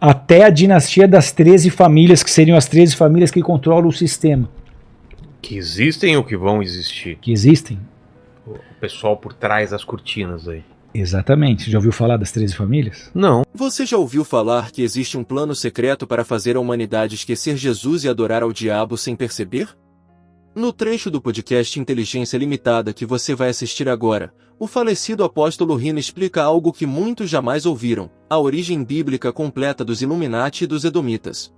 até a dinastia das 13 famílias, que seriam as 13 famílias que controlam o sistema. Que existem ou que vão existir? Que existem. O pessoal por trás das cortinas aí. Exatamente. Você já ouviu falar das 13 famílias? Não. Você já ouviu falar que existe um plano secreto para fazer a humanidade esquecer Jesus e adorar ao diabo sem perceber? No trecho do podcast Inteligência Limitada que você vai assistir agora, o falecido apóstolo Rina explica algo que muitos jamais ouviram, a origem bíblica completa dos Illuminati e dos Edomitas.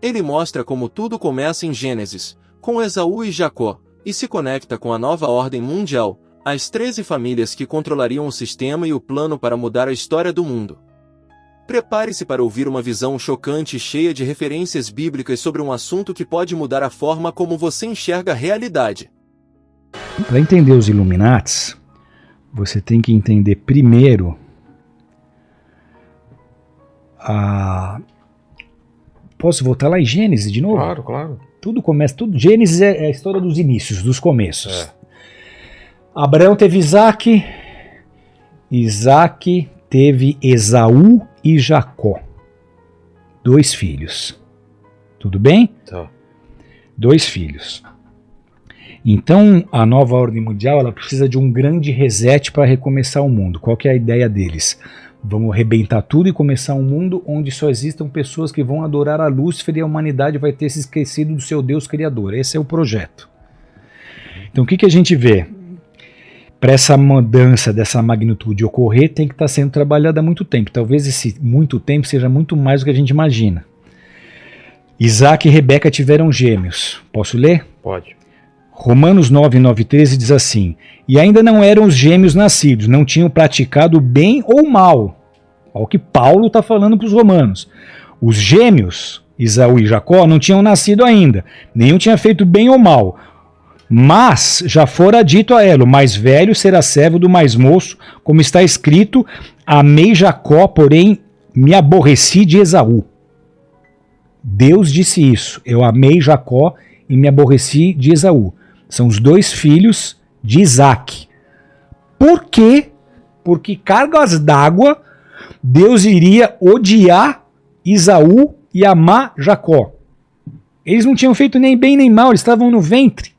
Ele mostra como tudo começa em Gênesis, com Esaú e Jacó, e se conecta com a nova ordem mundial, as 13 famílias que controlariam o sistema e o plano para mudar a história do mundo. Prepare-se para ouvir uma visão chocante e cheia de referências bíblicas sobre um assunto que pode mudar a forma como você enxerga a realidade. Para entender os Illuminates, você tem que entender primeiro Posso voltar lá em Gênesis de novo? Claro, claro. Tudo começa, Gênesis é a história dos inícios, dos começos. Abraão teve Isaac, Isaac teve Esaú e Jacó. 2 filhos. Tudo bem? Tá. 2 filhos. Então, a nova ordem mundial ela precisa de um grande reset para recomeçar o mundo. Qual que é a ideia deles? Vamos arrebentar tudo e começar um mundo onde só existam pessoas que vão adorar a Lúcifer e a humanidade vai ter se esquecido do seu Deus Criador. Esse é o projeto. Então, o que a gente vê? Para essa mudança dessa magnitude ocorrer, tem que estar sendo trabalhada há muito tempo. Talvez esse muito tempo seja muito mais do que a gente imagina. Isaac e Rebeca tiveram gêmeos. Posso ler? Pode. Romanos 9, 9, 13 diz assim: e ainda não eram os gêmeos nascidos, não tinham praticado bem ou mal. Olha o que Paulo está falando para os romanos. Os gêmeos, Esaú e Jacó, não tinham nascido ainda, nenhum tinha feito bem ou mal. Mas já fora dito a ela, o mais velho será servo do mais moço, como está escrito, amei Jacó, porém me aborreci de Esaú. Deus disse isso, eu amei Jacó e me aborreci de Esaú. São os 2 filhos de Isaac. Por quê? Porque cargas d'água, Deus iria odiar Esaú e amar Jacó. Eles não tinham feito nem bem nem mal, eles estavam no ventre.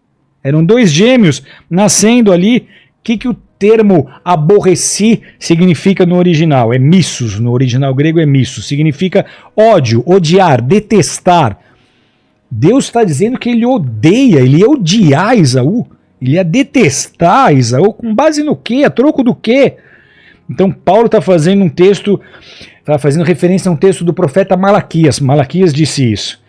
Eram 2 gêmeos nascendo ali. O que o termo aborreci significa no original? É missus, no original grego é missus. Significa ódio, odiar, detestar. Deus está dizendo que ele odeia, ele ia odiar Esaú. Ele ia detestar Esaú. Com base no quê? A troco do quê? Então Paulo está fazendo um texto, está fazendo referência a um texto do profeta Malaquias. Malaquias disse isso.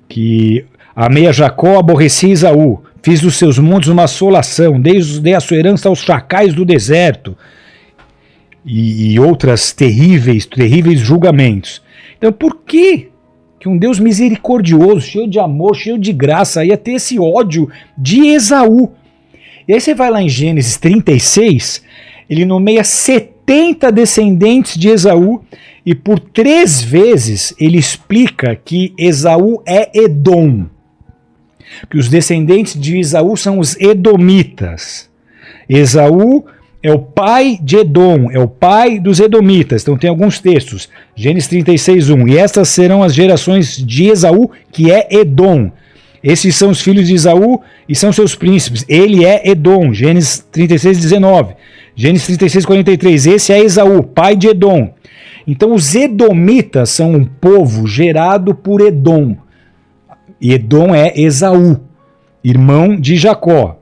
Que amei a Jacó, aborreci Esaú. Fiz dos seus montes uma assolação, dei a sua herança aos chacais do deserto. E outras terríveis julgamentos. Então por que um Deus misericordioso, cheio de amor, cheio de graça, ia ter esse ódio de Esaú? E aí você vai lá em Gênesis 36, ele nomeia 70 descendentes de Esaú, e por 3 vezes ele explica que Esaú é Edom. Que os descendentes de Esaú são os Edomitas. Esaú é o pai de Edom, é o pai dos Edomitas. Então tem alguns textos, Gênesis 36, 1. E estas serão as gerações de Esaú, que é Edom. Esses são os filhos de Esaú e são seus príncipes. Ele é Edom, Gênesis 36, 19. Gênesis 36, 43. Esse é Esaú, pai de Edom. Então os Edomitas são um povo gerado por Edom. E Edom é Esaú, irmão de Jacó.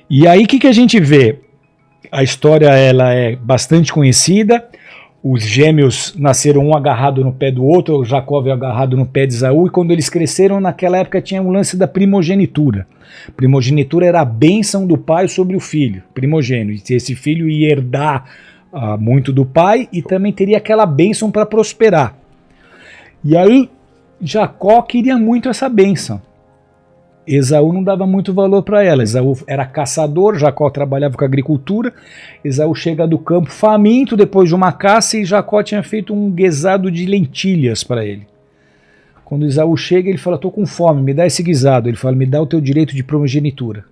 E aí o que a gente vê? A história ela é bastante conhecida. Os gêmeos nasceram um agarrado no pé do outro, o Jacó veio agarrado no pé de Esaú, e quando eles cresceram, naquela época tinha um lance da primogenitura. Primogenitura era a bênção do pai sobre o filho, primogênito. Esse filho ia herdar muito do pai e também teria aquela bênção para prosperar. E aí Jacó queria muito essa bênção. Esaú não dava muito valor para ela. Esaú era caçador, Jacó trabalhava com agricultura. Esaú chega do campo faminto depois de uma caça e Jacó tinha feito um guisado de lentilhas para ele. Quando Esaú chega, ele fala: estou com fome, me dá esse guisado. Ele fala: me dá o teu direito de primogenitura.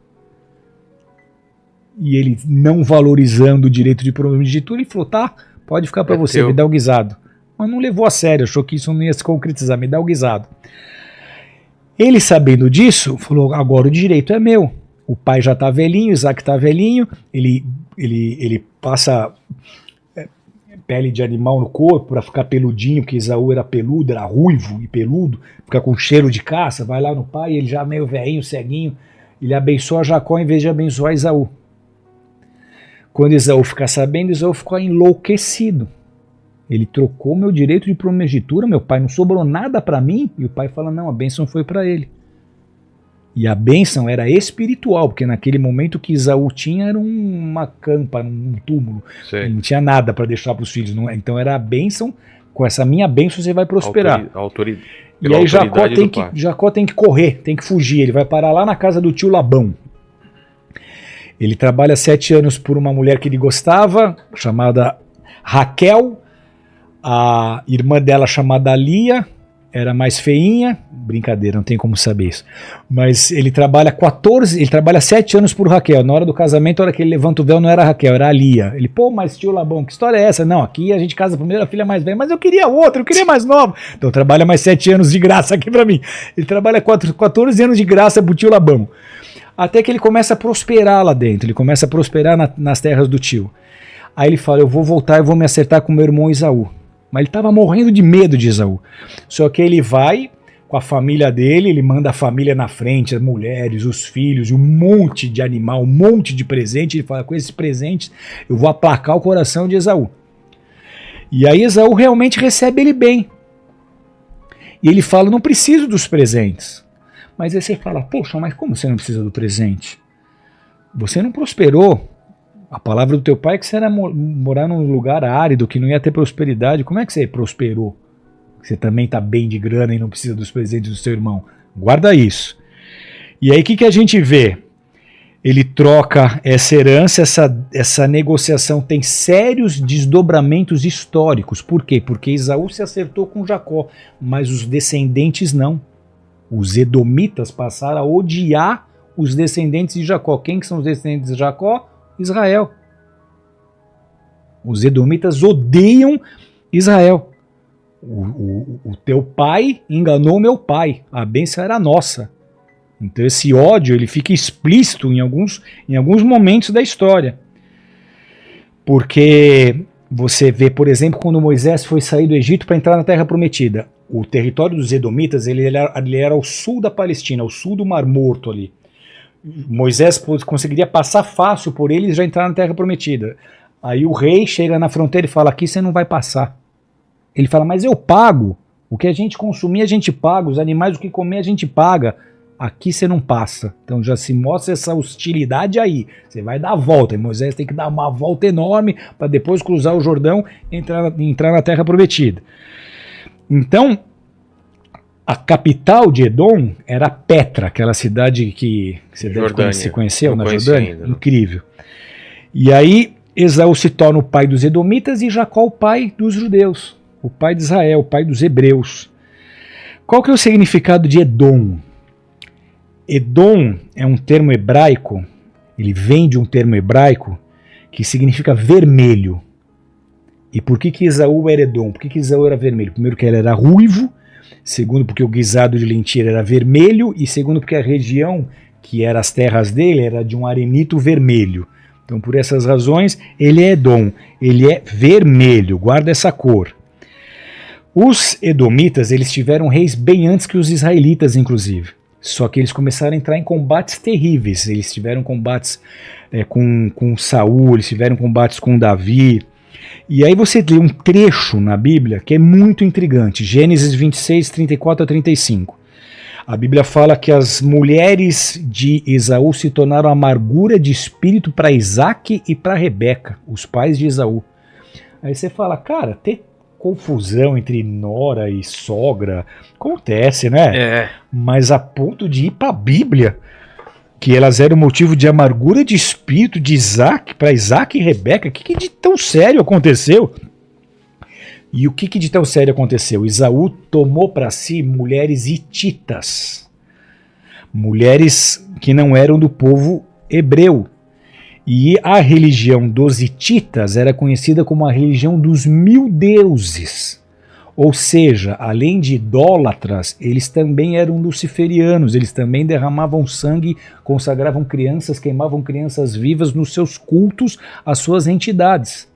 E ele, não valorizando o direito de primogenitura, ele falou: tá, pode ficar para você, me dá o guisado. mas não levou a sério, achou que isso não ia se concretizar, me dá o guisado. Ele, sabendo disso, falou, agora o direito é meu. O pai já está velhinho, Isaac está velhinho, ele passa pele de animal no corpo para ficar peludinho, porque Esaú era peludo, era ruivo e peludo, fica com cheiro de caça, vai lá no pai, ele já meio velhinho, ceguinho, ele abençoa Jacó em vez de abençoar Esaú. Quando Esaú fica sabendo, Esaú ficou enlouquecido. Ele trocou meu direito de primogenitura, meu pai não sobrou nada para mim, e o pai fala, não, a bênção foi para ele. E a bênção era espiritual, porque naquele momento o que Esaú tinha era uma campa, um túmulo. Ele não tinha nada para deixar para os filhos. Não, então era a bênção, com essa minha bênção você vai prosperar. E aí Jacó tem que correr, tem que fugir. Ele vai parar lá na casa do tio Labão. Ele trabalha 7 anos por uma mulher que ele gostava, chamada Raquel. A irmã dela, chamada Lia, era mais feinha, brincadeira, não tem como saber isso. Mas ele trabalha 7 anos por Raquel. Na hora do casamento, a hora que ele levanta o véu, não era a Raquel, era a Lia. Ele, pô, mas tio Labão, que história é essa? Não, aqui a gente casa primeiro, a filha mais velha, mas eu queria outra, eu queria mais nova. Então trabalha mais 7 anos de graça aqui pra mim. Ele trabalha 14 anos de graça pro tio Labão. Até que ele começa a prosperar lá dentro, ele começa a prosperar nas terras do tio. Aí ele fala, eu vou voltar e vou me acertar com meu irmão Esaú. Mas ele estava morrendo de medo de Esaú. Só que ele vai com a família dele, ele manda a família na frente, as mulheres, os filhos, um monte de animal, um monte de presente. Ele fala, com esses presentes eu vou aplacar o coração de Esaú. E aí Esaú realmente recebe ele bem. E ele fala, não preciso dos presentes. Mas aí você fala, poxa, mas como você não precisa do presente? Você não prosperou. A palavra do teu pai é que você era morar num lugar árido, que não ia ter prosperidade. Como é que você prosperou? Você também está bem de grana e não precisa dos presentes do seu irmão. Guarda isso. E aí o que a gente vê? Ele troca essa herança, essa negociação tem sérios desdobramentos históricos. Por quê? Porque Esaú se acertou com Jacó, mas os descendentes não. Os edomitas passaram a odiar os descendentes de Jacó. Quem que são os descendentes de Jacó? Israel. Os edomitas odeiam Israel. O teu pai enganou meu pai. A bênção era nossa. Então esse ódio ele fica explícito em alguns momentos da história. Porque você vê, por exemplo, quando Moisés foi sair do Egito para entrar na Terra Prometida. O território dos edomitas ele era ao sul da Palestina, ao sul do Mar Morto ali. Moisés conseguiria passar fácil por eles e já entrar na Terra Prometida. Aí o rei chega na fronteira e fala, aqui você não vai passar. Ele fala, mas eu pago. O que a gente consumir a gente paga, os animais o que comer a gente paga. Aqui você não passa. Então já se mostra essa hostilidade aí. Você vai dar a volta. E Moisés tem que dar uma volta enorme para depois cruzar o Jordão e entrar na Terra Prometida. Então, a capital de Edom era Petra, aquela cidade que você deve conheceu na Jordânia. Ainda. Incrível. E aí Esaú se torna o pai dos edomitas e Jacó o pai dos judeus, o pai de Israel, o pai dos hebreus. Qual que é o significado de Edom? Edom é um termo hebraico, ele vem de um termo hebraico que significa vermelho. E por que Esaú era Edom? Por que Esaú era vermelho? Primeiro que ele era ruivo, segundo porque o guisado de lentilha era vermelho, e segundo porque a região que era as terras dele era de um arenito vermelho. Então por essas razões ele é Edom, ele é vermelho, guarda essa cor. Os edomitas eles tiveram reis bem antes que os israelitas inclusive, só que eles começaram a entrar em combates terríveis, eles tiveram combates com Saul, eles tiveram combates com Davi. E aí você lê um trecho na Bíblia que é muito intrigante, Gênesis 26, 34 a 35. A Bíblia fala que as mulheres de Esaú se tornaram amargura de espírito para Isaac e para Rebeca, os pais de Esaú. Aí você fala, cara, ter confusão entre nora e sogra acontece, né? É. Mas a ponto de ir para a Bíblia, que elas eram motivo de amargura de espírito de Isaac, para Isaac e Rebeca, o que de tão sério aconteceu? E o que de tão sério aconteceu? Esaú tomou para si mulheres hititas, mulheres que não eram do povo hebreu. E a religião dos hititas era conhecida como a religião dos 1000 deuses. Ou seja, além de idólatras, eles também eram luciferianos, eles também derramavam sangue, consagravam crianças, queimavam crianças vivas nos seus cultos às suas entidades.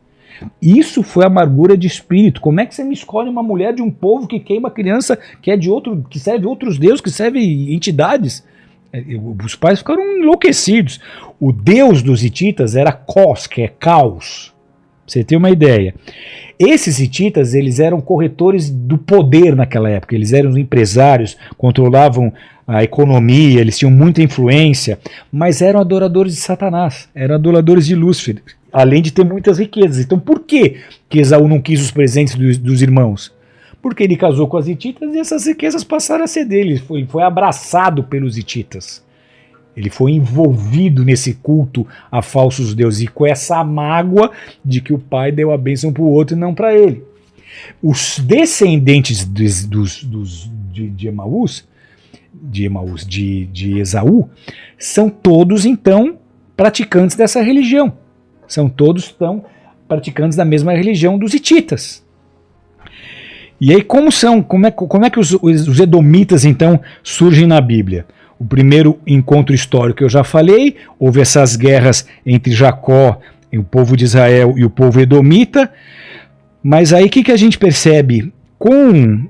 Isso foi amargura de espírito. Como é que você me escolhe uma mulher de um povo que queima criança, que é de outro, que serve outros deuses, que serve entidades? Os pais ficaram enlouquecidos. O deus dos hititas era Cos, que é caos. Pra você ter uma ideia. Esses hititas, eles eram corretores do poder naquela época. Eles eram empresários, controlavam a economia, eles tinham muita influência, mas eram adoradores de Satanás, eram adoradores de Lúcifer, além de ter muitas riquezas. Então por que Esaú não quis os presentes dos irmãos? Porque ele casou com as hititas e essas riquezas passaram a ser dele. Ele foi abraçado pelos hititas. Ele foi envolvido nesse culto a falsos deuses e com essa mágoa de que o pai deu a bênção para o outro e não para ele. Os descendentes de Esaú são todos então praticantes dessa religião. São todos praticantes da mesma religião dos hititas. E aí como é que os edomitas então surgem na Bíblia? O primeiro encontro histórico que eu já falei, houve essas guerras entre Jacó, o povo de Israel e o povo edomita, mas aí o que a gente percebe? Com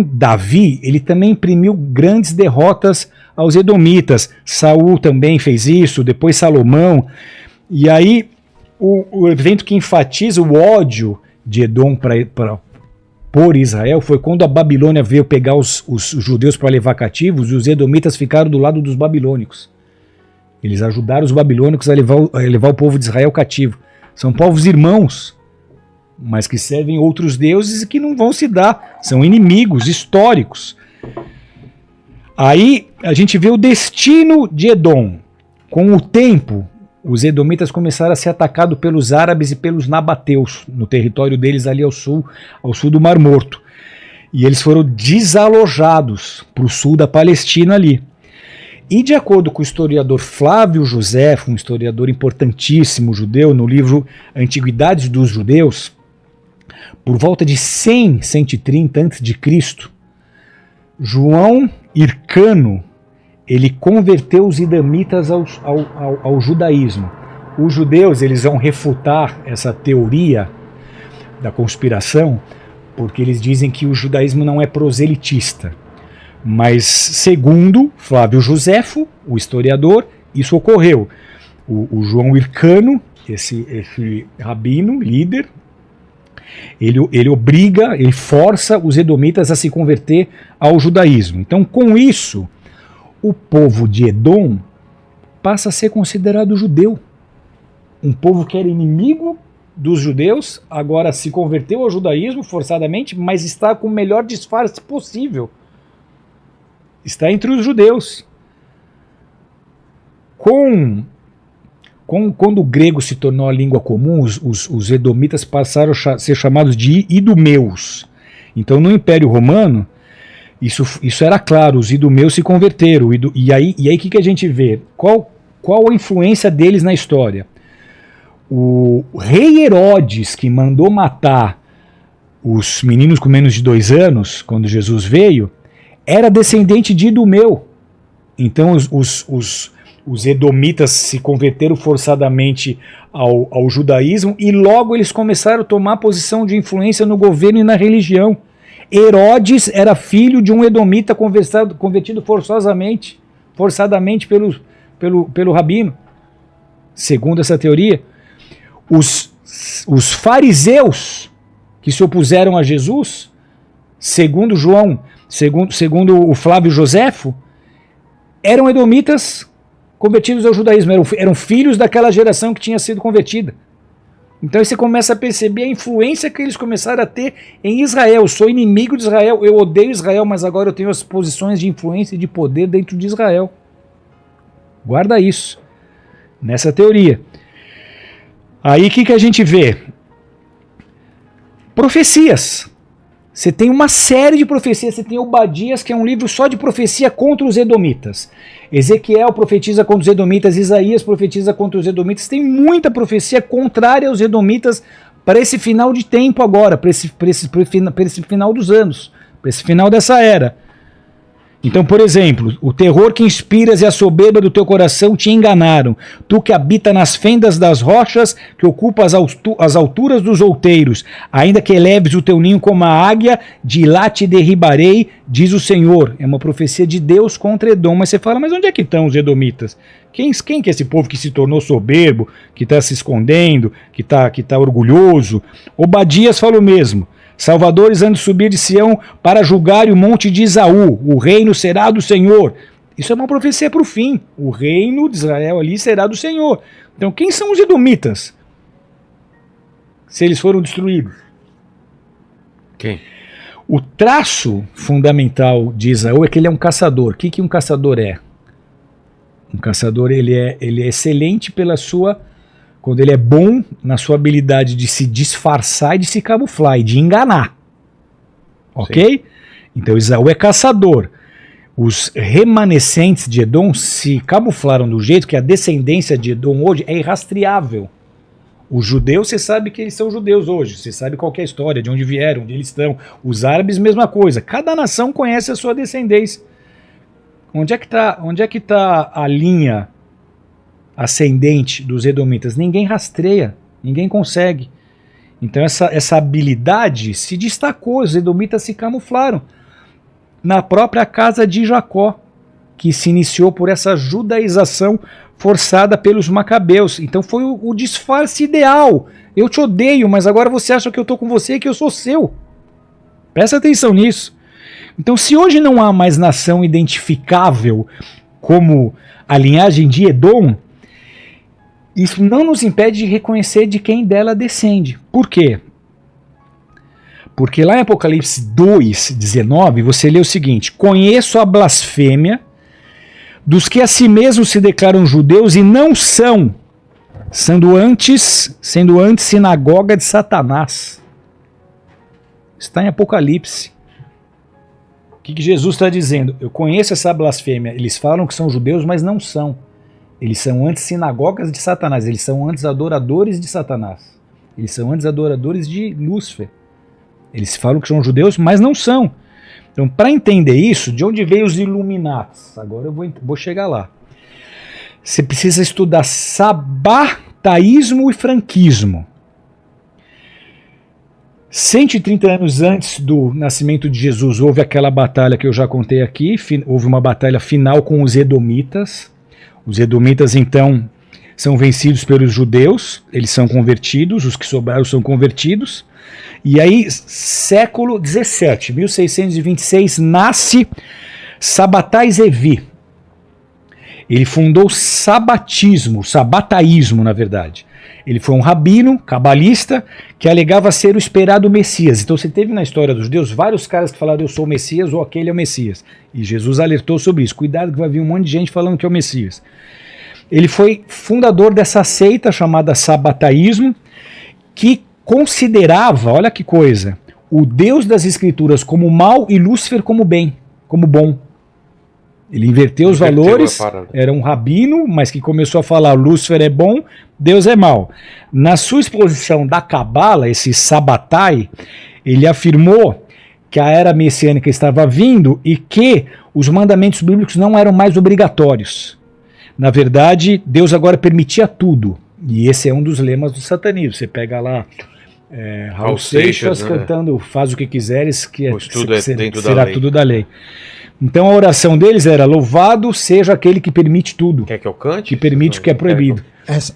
Davi, ele também imprimiu grandes derrotas aos edomitas. Saul também fez isso, depois Salomão, e aí o evento que enfatiza o ódio de Edom por Israel foi quando a Babilônia veio pegar os judeus para levar cativos e os edomitas ficaram do lado dos babilônicos. Eles ajudaram os babilônicos a levar o povo de Israel cativo. São povos irmãos, mas que servem outros deuses e que não vão se dar. São inimigos históricos. Aí a gente vê o destino de Edom. Com o tempo, os edomitas começaram a ser atacados pelos árabes e pelos nabateus, no território deles ali ao sul do Mar Morto. E eles foram desalojados para o sul da Palestina ali. E de acordo com o historiador Flávio Josefo, um historiador importantíssimo judeu, no livro Antiguidades dos Judeus, por volta de 100, 130 a.C., João Hircano, ele converteu os idamitas ao judaísmo. Os judeus, eles vão refutar essa teoria da conspiração, porque eles dizem que o judaísmo não é proselitista. Mas, segundo Flávio Josefo, o historiador, isso ocorreu. O João Hircano, esse rabino, líder, ele força os edomitas a se converter ao judaísmo. Então, com isso, o povo de Edom passa a ser considerado judeu. Um povo que era inimigo dos judeus, agora se converteu ao judaísmo forçadamente, mas está com o melhor disfarce possível. Está entre os judeus. Quando o grego se tornou a língua comum, os edomitas passaram a ser chamados de idumeus. Então, no Império Romano, isso era claro, os idumeus se converteram. E aí o que a gente vê? Qual a influência deles na história? O rei Herodes, que mandou matar os meninos com menos de 2 anos, quando Jesus veio, era descendente de idumeu. Então os edomitas se converteram forçadamente ao judaísmo e logo eles começaram a tomar posição de influência no governo e na religião. Herodes era filho de um edomita convertido forçadamente pelo rabino. Segundo essa teoria, os fariseus que se opuseram a Jesus, segundo o Flávio Josefo, eram edomitas convertidos ao judaísmo, eram filhos daquela geração que tinha sido convertida. Então aí você começa a perceber a influência que eles começaram a ter em Israel. Eu sou inimigo de Israel, eu odeio Israel, mas agora eu tenho as posições de influência e de poder dentro de Israel. Guarda isso, nessa teoria. Aí o que a gente vê? Profecias. Você tem uma série de profecias, você tem Obadias, que é um livro só de profecia contra os edomitas. Ezequiel profetiza contra os edomitas, Isaías profetiza contra os edomitas. Tem muita profecia contrária aos edomitas para esse final de tempo agora, para esse final dos anos, para esse final dessa era. Então, por exemplo, o terror que inspiras e a soberba do teu coração te enganaram. Tu que habita nas fendas das rochas, que ocupa as alturas dos outeiros, ainda que eleves o teu ninho como a águia, de lá te derribarei, diz o Senhor. É uma profecia de Deus contra Edom. Mas você fala, mas onde é que estão os edomitas? Quem que é esse povo que se tornou soberbo, que está se escondendo, que tá orgulhoso? Obadias fala o mesmo. Salvadores hão de subir de Sião para julgar o monte de Isaú. O reino será do Senhor. Isso é uma profecia para o fim. O reino de Israel ali será do Senhor. Então quem são os edomitas? Se eles foram destruídos. Quem? O traço fundamental de Isaú é que ele é um caçador. O que um caçador é? Um caçador ele é excelente pela sua... Quando ele é bom na sua habilidade de se disfarçar e de se camuflar e de enganar. Ok? Sim. Então Esaú é caçador. Os remanescentes de Edom se camuflaram do jeito que a descendência de Edom hoje é irrastreável. Os judeus, você sabe que eles são judeus hoje. Você sabe qual que é a história, de onde vieram, onde eles estão. Os árabes, mesma coisa. Cada nação conhece a sua descendência. Onde é que tá a linha ascendente dos edomitas? Ninguém rastreia, ninguém consegue. Então essa habilidade se destacou, os edomitas se camuflaram na própria casa de Jacó, que se iniciou por essa judaização forçada pelos macabeus. Então foi o disfarce ideal. Eu te odeio, mas agora você acha que eu estou com você e que eu sou seu. Presta atenção nisso. Então se hoje não há mais nação identificável como a linhagem de Edom, isso não nos impede de reconhecer de quem dela descende. Por quê? Porque lá em Apocalipse 2:19, você lê o seguinte: conheço a blasfêmia dos que a si mesmos se declaram judeus e não são, sendo antes sinagoga de Satanás. Está em Apocalipse. O que Jesus está dizendo? Eu conheço essa blasfêmia. Eles falam que são judeus, mas não são. Eles são antes sinagogas de Satanás, eles são antes adoradores de Satanás, eles são antes adoradores de Lúcifer. Eles falam que são judeus, mas não são. Então, para entender isso, de onde veio os Illuminatis? Agora eu vou chegar lá. Você precisa estudar sabataísmo e franquismo. 130 anos antes do nascimento de Jesus, houve aquela batalha que eu já contei aqui, houve uma batalha final com os edomitas. Os edomitas, então, são vencidos pelos judeus, eles são convertidos, os que sobraram são convertidos. E aí, século 17, 1626, nasce Sabbatai Zevi. Ele fundou o sabataísmo, na verdade. Ele foi um rabino, cabalista, que alegava ser o esperado Messias. Então você teve na história dos judeus vários caras que falaram eu sou o Messias ou aquele é o Messias. E Jesus alertou sobre isso. Cuidado que vai vir um monte de gente falando que é o Messias. Ele foi fundador dessa seita chamada sabataísmo, que considerava, olha que coisa, o Deus das Escrituras como mal e Lúcifer como bem, como bom. Ele inverteu os valores, era um rabino, mas que começou a falar Lúcifer é bom, Deus é mal. Na sua exposição da Cabala, esse Sabbatai, ele afirmou que a era messiânica estava vindo e que os mandamentos bíblicos não eram mais obrigatórios. Na verdade, Deus agora permitia tudo. E esse é um dos lemas do satanismo. Você pega lá Raul Seixas cantando faz o que quiseres, que será tudo da lei. Então a oração deles era louvado seja aquele que permite tudo. Quer que eu cante? Que permite o que é proibido.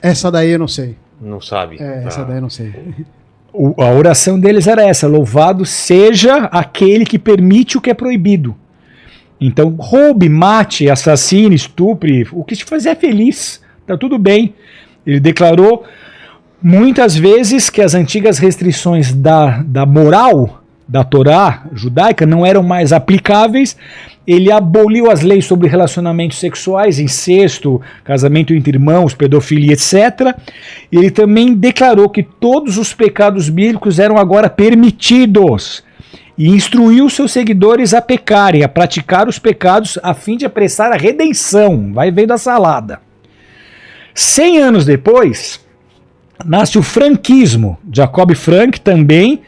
Essa daí eu não sei. Não sabe? Essa daí eu não sei. A oração deles era essa, louvado seja aquele que permite o que é proibido. Então roube, mate, assassine, estupre, o que te fizer feliz, tá tudo bem. Ele declarou muitas vezes que as antigas restrições da moral da Torá judaica não eram mais aplicáveis. Ele aboliu as leis sobre relacionamentos sexuais, incesto, casamento entre irmãos, pedofilia, etc. Ele também declarou que todos os pecados bíblicos eram agora permitidos e instruiu seus seguidores a pecarem, a praticar os pecados a fim de apressar a redenção. Vai vendo a salada. 100 anos depois, nasce o franquismo. Jacob Frank também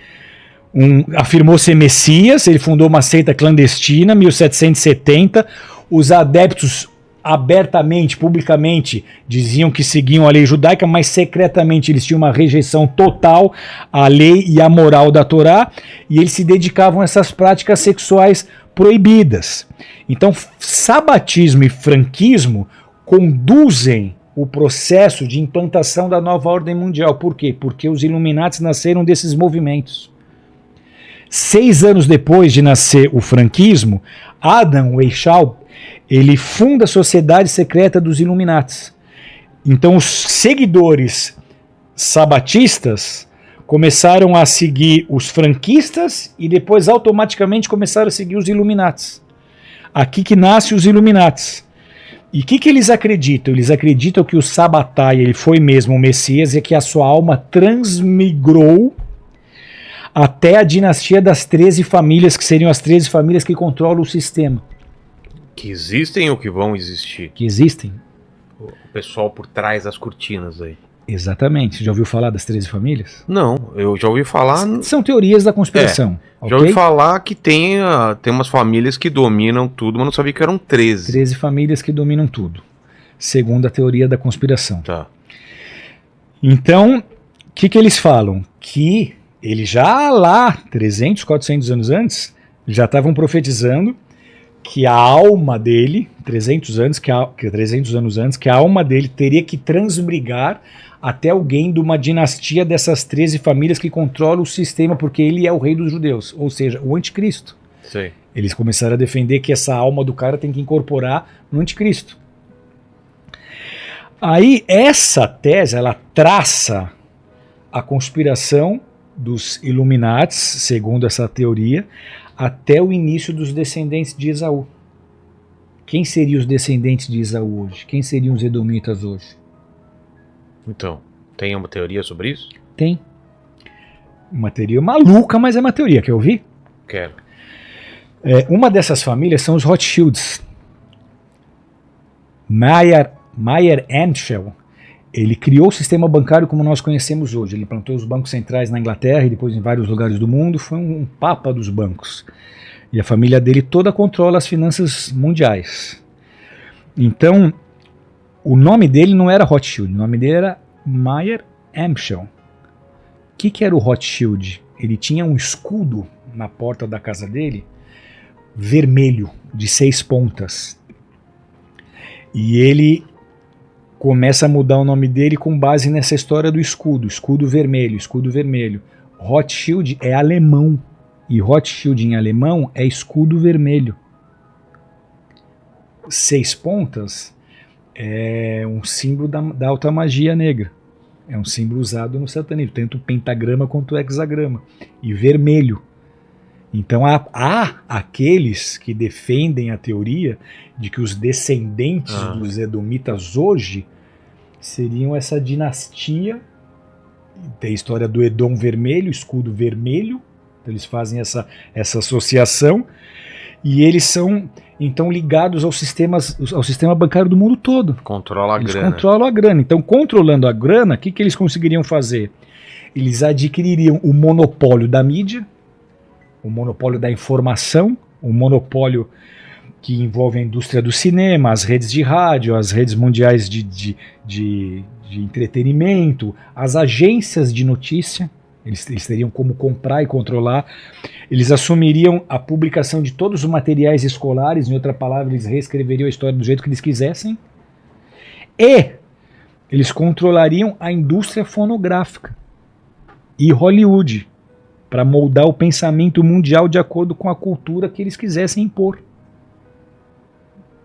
afirmou ser Messias, ele fundou uma seita clandestina, 1770. Os adeptos abertamente, publicamente, diziam que seguiam a lei judaica, mas secretamente eles tinham uma rejeição total à lei e à moral da Torá, e eles se dedicavam a essas práticas sexuais proibidas. Então, sabatismo e franquismo conduzem o processo de implantação da nova ordem mundial. Por quê? Porque os Illuminati nasceram desses movimentos. 6 anos depois de nascer o franquismo, Adam Weishaupt, ele funda a Sociedade Secreta dos Illuminati. Então os seguidores sabatistas começaram a seguir os franquistas e depois automaticamente começaram a seguir os Illuminati. Aqui que nasce os Illuminati. E o que eles acreditam? Eles acreditam que o Sabbatai ele foi mesmo o Messias e que a sua alma transmigrou até a dinastia das 13 famílias, que seriam as 13 famílias que controlam o sistema. Que existem ou que vão existir? Que existem. O pessoal por trás das cortinas aí. Exatamente. Você já ouviu falar das 13 famílias? Não, eu já ouvi falar... São teorias da conspiração. Já ouvi falar que tem umas famílias que dominam tudo, mas não sabia que eram 13. 13 famílias que dominam tudo, segundo a teoria da conspiração. Tá. Então, o que eles falam? Que eles já lá, 300, 400 anos antes, já estavam profetizando que a alma dele, 300 anos antes, que a alma dele teria que transbrigar até alguém de uma dinastia dessas 13 famílias que controla o sistema, porque ele é o rei dos judeus, ou seja, o anticristo. Sei. Eles começaram a defender que essa alma do cara tem que incorporar no anticristo. Aí essa tese, ela traça a conspiração dos Illuminati, segundo essa teoria, até o início dos descendentes de Esaú. Quem seriam os descendentes de Esaú hoje? Quem seriam os edomitas hoje? Então, tem uma teoria sobre isso? Tem. Uma teoria maluca, mas é uma teoria. Quer ouvir? Quero. Uma dessas famílias são os Rothschilds. Meyer Amschel, ele criou o sistema bancário como nós conhecemos hoje. Ele plantou os bancos centrais na Inglaterra e depois em vários lugares do mundo. Foi um papa dos bancos. E a família dele toda controla as finanças mundiais. Então, o nome dele não era Rothschild, o nome dele era Meyer Amschel. O que era o Rothschild? Ele tinha um escudo na porta da casa dele, vermelho, de 6 pontas. E ele começa a mudar o nome dele com base nessa história do escudo vermelho, escudo vermelho. Rothschild é alemão, e Rothschild em alemão é escudo vermelho. 6 pontas é um símbolo da alta magia negra. É um símbolo usado no satanismo, tanto o pentagrama quanto o hexagrama. E vermelho. Então há aqueles que defendem a teoria de que os descendentes dos edomitas hoje seriam essa dinastia. Tem a história do Edom vermelho, escudo vermelho. Então eles fazem essa associação. E eles são então ligados ao sistema bancário do mundo todo. Eles controlam a grana. Então, controlando a grana, o que eles conseguiriam fazer? Eles adquiririam o monopólio da mídia, o monopólio da informação, o monopólio que envolve a indústria do cinema, as redes de rádio, as redes mundiais de entretenimento, as agências de notícia. Eles teriam como comprar e controlar. Eles assumiriam a publicação de todos os materiais escolares, em outra palavra, eles reescreveriam a história do jeito que eles quisessem. E eles controlariam a indústria fonográfica e Hollywood, para moldar o pensamento mundial de acordo com a cultura que eles quisessem impor.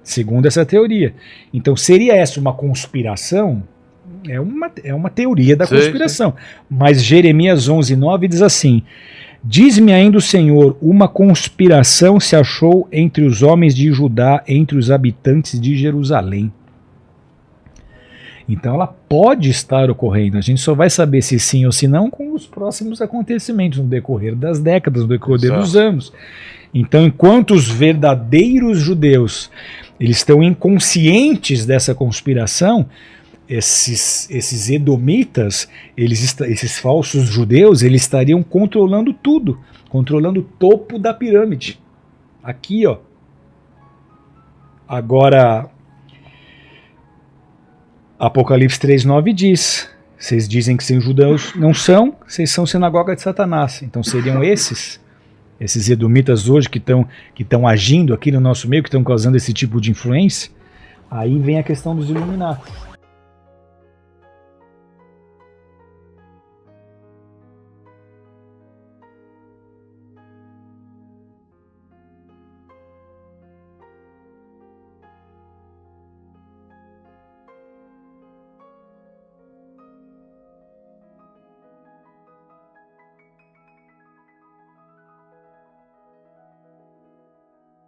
Segundo essa teoria. Então, seria essa uma conspiração? É uma teoria da conspiração. Sim. Mas Jeremias 11:9 diz assim: diz-me ainda o Senhor, uma conspiração se achou entre os homens de Judá, entre os habitantes de Jerusalém. Então ela pode estar ocorrendo. A gente só vai saber se sim ou se não com os próximos acontecimentos, no decorrer das décadas, no decorrer dos anos. Então, enquanto os verdadeiros judeus eles estão inconscientes dessa conspiração, esses edomitas, esses falsos judeus, eles estariam controlando tudo, controlando o topo da pirâmide. Aqui, ó. Agora, Apocalipse 3:9 diz: vocês dizem que os judeus não são, vocês são sinagoga de Satanás. Então seriam esses edomitas hoje que estão agindo aqui no nosso meio, que estão causando esse tipo de influência. Aí vem a questão dos Illuminati.